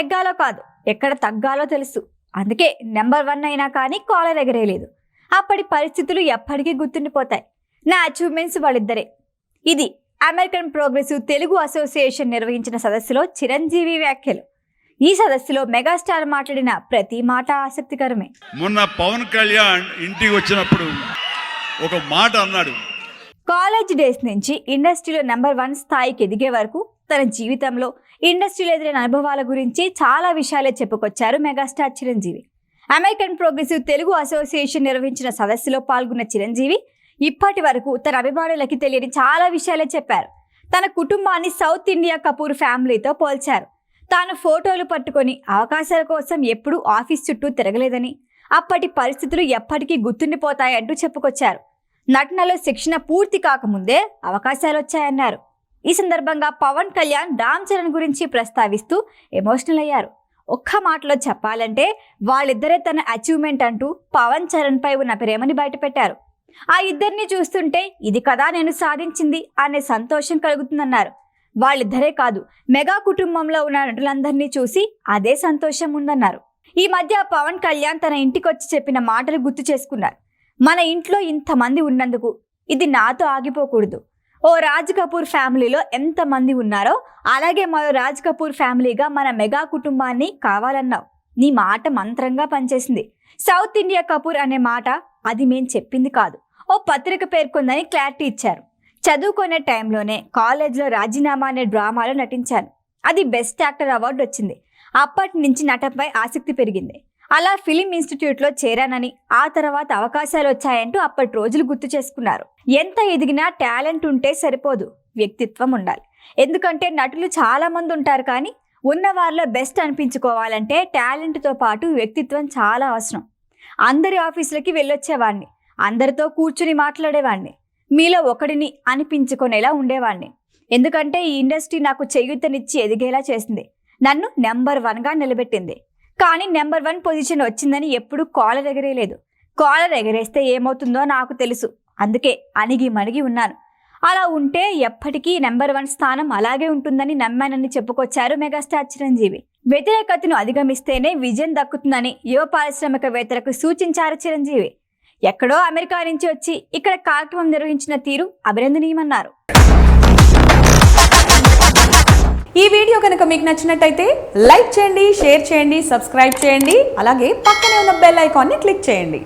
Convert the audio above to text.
నెగ్గాలో కాదు, ఎక్కడ తగ్గాలో తెలుసు. అందుకే నెంబర్ 1 అయినా కానీ కాలర్ ఎగరేయలేదు. అప్పటి పరిస్థితులు ఎప్పటికీ గుర్తుండిపోతాయి. నా అచీవ్మెంట్స్ వాళ్ళిద్దరే. ఇది అమెరికన్ ప్రోగ్రెసివ్ తెలుగు అసోసియేషన్ నిర్వహించిన సదస్సులో చిరంజీవి వ్యాఖ్యలు. ఈ సదస్సులో మెగాస్టార్ మాట్లాడిన ప్రతి మాట ఆసక్తికరమే. మొన్న పవన్ కళ్యాణ్ ఇంటికి వచ్చినప్పుడు ఒక మాట అన్నాడు. కాలేజ్ డేస్ నుంచి ఇండస్ట్రీలో నెంబర్ 1 స్థాయికి ఎదిగే వరకు తన జీవితంలో ఇండస్ట్రీలో ఎదురైన అనుభవాల గురించి చాలా విషయాలే చెప్పుకొచ్చారు megastar Chiranjeevi. American progressive Telugu association నిర్వహించిన సదస్సులో పాల్గొన్న చిరంజీవి ఇప్పటి వరకు తన అభిమానులకి తెలియని చాలా విషయాలే చెప్పారు. తన కుటుంబాన్ని సౌత్ ఇండియా కపూర్ ఫ్యామిలీతో పోల్చారు. తాను ఫోటోలు పట్టుకొని అవకాశాల కోసం ఎప్పుడూ ఆఫీస్ చుట్టూ తిరగలేదని, అప్పటి పరిస్థితులు ఎప్పటికీ గుర్తుండిపోతాయంటూ చెప్పుకొచ్చారు. నటనలో శిక్షణ పూర్తి కాకముందే అవకాశాలు వచ్చాయన్నారు. ఈ సందర్భంగా పవన్ కళ్యాణ్ రామ్ చరణ్ గురించి ప్రస్తావిస్తూ ఎమోషనల్ అయ్యారు. ఒక్క మాటలో చెప్పాలంటే వాళ్ళిద్దరే తన అచీవ్మెంట్ అంటూ పవన్ చరణ్ పై ఉన్న ప్రేమని బయటపెట్టారు. ఆ ఇద్దరిని చూస్తుంటే ఇది కదా నేను సాధించింది అనే సంతోషం కలుగుతుందన్నారు. వాళ్ళిద్దరే కాదు, మెగా కుటుంబంలో ఉన్న నటులందరినీ చూసి అదే సంతోషం ఉందన్నారు. ఈ మధ్య పవన్ కళ్యాణ్ తన ఇంటికొచ్చి చెప్పిన మాటలు గుర్తు చేసుకున్నారు. మన ఇంట్లో ఇంతమంది ఉన్నందుకు ఇది నాతో ఆగిపోకూడదు. ఓ రాజ్ కపూర్ ఫ్యామిలీలో ఎంతమంది ఉన్నారో అలాగే మరో రాజ్ కపూర్ ఫ్యామిలీగా మన మెగా కుటుంబాన్ని కావాలన్నావు. నీ మాట మంత్రంగా పనిచేసింది. సౌత్ ఇండియా కపూర్ అనే మాట అది మేం చెప్పింది కాదు, ఓ పత్రిక పేర్కొందని క్లారిటీ ఇచ్చారు. చదువుకునే టైంలోనే కాలేజ్లో రాజీనామా అనే డ్రామాలో నటించాను. అది బెస్ట్ యాక్టర్ అవార్డు వచ్చింది. అప్పటి నుంచి నటనపై ఆసక్తి పెరిగింది. అలా ఫిలిం ఇన్స్టిట్యూట్లో చేరానని, ఆ తర్వాత అవకాశాలు వచ్చాయంటూ అప్పటి రోజులు గుర్తు చేసుకున్నారు. ఎంత ఎదిగినా టాలెంట్ ఉంటే సరిపోదు, వ్యక్తిత్వం ఉండాలి. ఎందుకంటే నటులు చాలా మంది ఉంటారు, కానీ ఉన్నవారిలో బెస్ట్ అనిపించుకోవాలంటే టాలెంట్తో పాటు వ్యక్తిత్వం చాలా అవసరం. అందరి ఆఫీసులకి వెళ్ళొచ్చేవాడిని, అందరితో కూర్చుని మాట్లాడేవాడిని, మీలో ఒకడిని అనిపించుకునేలా ఉండేవాడిని. ఎందుకంటే ఈ ఇండస్ట్రీ నాకు చేయూతనిచ్చి ఎదిగేలా చేసింది, నన్ను నెంబర్ 1గా నిలబెట్టింది. కానీ నెంబర్ 1 పొజిషన్ వచ్చిందని ఎప్పుడూ కాలర్ ఎగరేయలేదు. కాలర్ ఎగరేస్తే ఏమవుతుందో నాకు తెలుసు, అందుకే అణిగి మణిగి ఉన్నాను. అలా ఉంటే ఎప్పటికీ నెంబర్ 1 స్థానం అలాగే ఉంటుందని నమ్మానని చెప్పుకొచ్చారు మెగాస్టార్ చిరంజీవి. వ్యతిరేకతను అధిగమిస్తేనే విజయం దక్కుతుందని యువ పారిశ్రామికవేత్తలకు సూచించారు చిరంజీవి. ఎక్కడో అమెరికా నుంచి వచ్చి ఇక్కడ కార్యక్రమం నిర్వహించిన తీరు అభినందనీయమన్నారు. ఈ వీడియో కనుక మీకు నచ్చినట్టయితే లైక్ చేయండి, షేర్ చేయండి, సబ్స్క్రైబ్ చేయండి. అలాగే పక్కనే ఉన్న బెల్ ఐకాన్ని క్లిక్ చేయండి.